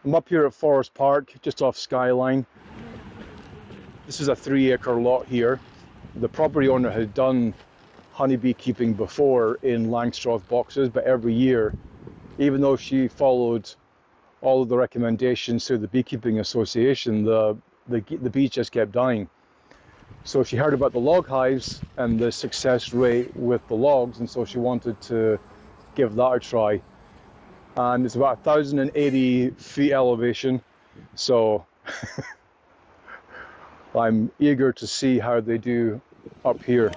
I'm up here at Forest Park, just off Skyline. This is a 3-acre lot here. The property owner had done honeybee keeping before in Langstroth boxes, but every year, even though she followed all of the recommendations through the Beekeeping Association, the bees just kept dying. So she heard about the log hives and the success rate with the logs, and so she wanted to give that a try. And it's about 1,080 feet elevation, so I'm eager to see how they do up here.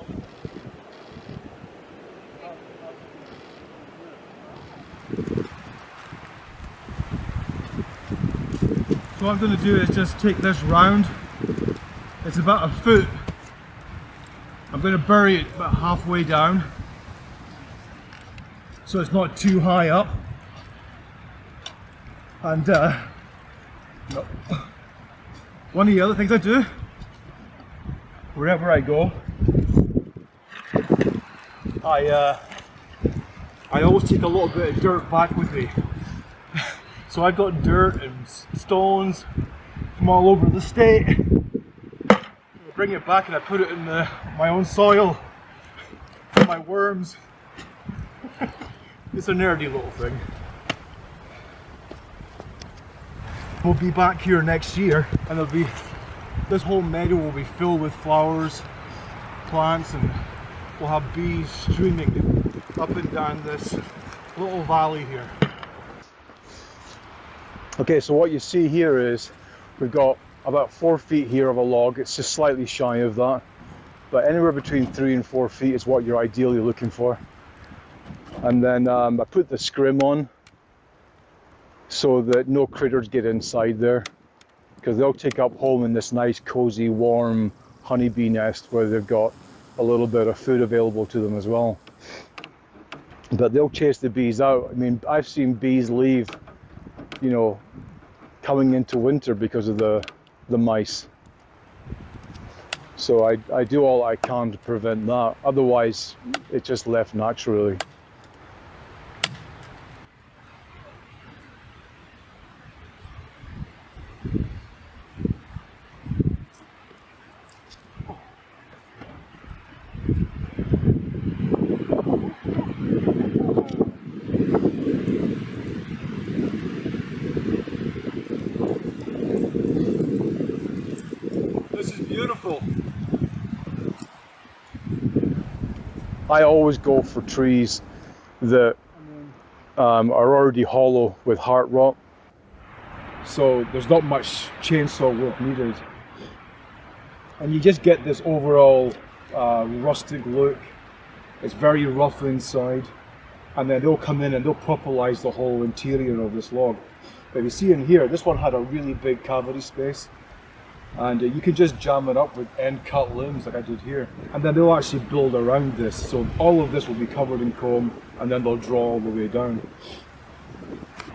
So what I'm going to do is just take this round. It's about a foot. I'm going to bury it about halfway down, so it's not too high up. And one of the other things I do, wherever I go, I always take a little bit of dirt back with me. So I've got dirt and stones from all over the state. I bring it back and I put it in my own soil for my worms. It's a nerdy little thing. We'll be back here next year, and this whole meadow will be filled with flowers, plants, and we'll have bees streaming up and down this little valley here. Okay, so what you see here is we've got about 4 feet here of a log. It's just slightly shy of that, but anywhere between 3 and 4 feet is what you're ideally looking for. And then I put the scrim on so that no critters get inside there, because they'll take up home in this nice cozy warm honeybee nest where they've got a little bit of food available to them as well. But they'll chase the bees out. I mean, I've seen bees leave, you know, coming into winter because of the mice. So I do all I can to prevent that. Otherwise, it's just left naturally. This is beautiful. I always go for trees that are already hollow with heart rot, so there's not much chainsaw work needed, and you just get this overall rustic look. It's very rough inside, and then they'll come in and they'll propolize the whole interior of this log. But you see in here, this one had a really big cavity space, and you can just jam it up with end cut limbs like I did here, and then they'll actually build around this, so all of this will be covered in comb, and then they'll draw all the way down.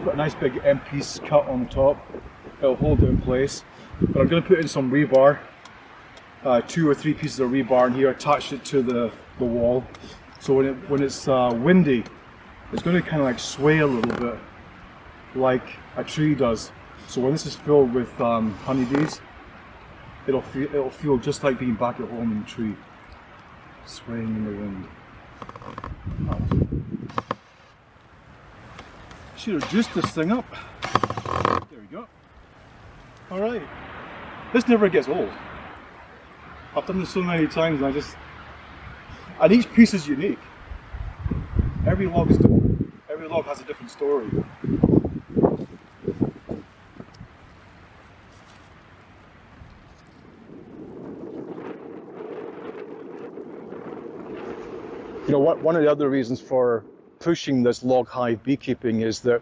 Got a nice big end piece cut on top. It'll hold it in place, but I'm going to put in some rebar, 2 or 3 pieces of rebar in here, attach it to the wall, so when it's windy, it's going to kind of like sway a little bit like a tree does. So when this is filled with honeybees, it'll feel just like being back at home in the tree, swaying in the wind. Should have juiced this thing up. There we go. All right. This never gets old. I've done this so many times, and each piece is unique. Every log is different. Every log has a different story. You know what? One of the other reasons for pushing this log hive beekeeping is that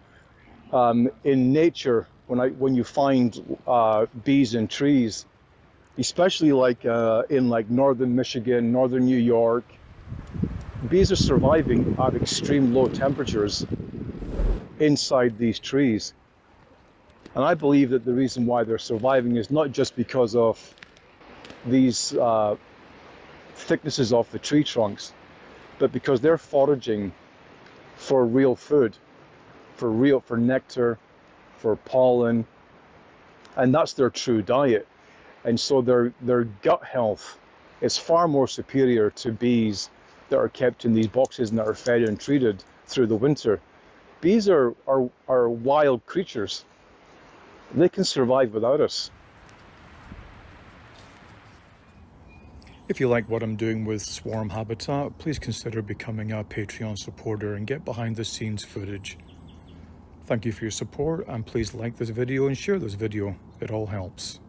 in nature, when you find bees in trees, especially like in like northern Michigan, northern New York, bees are surviving at extreme low temperatures inside these trees. And I believe that the reason why they're surviving is not just because of these thicknesses of the tree trunks, but because they're foraging for real food, for nectar, for pollen, and that's their true diet. And so their gut health is far more superior to bees that are kept in these boxes and that are fed and treated through the winter. Bees are wild creatures. They can survive without us. If you like what I'm doing with swarm habitat, please consider becoming a Patreon supporter and get behind the scenes footage. Thank you for your support, and please like this video and share this video. It all helps.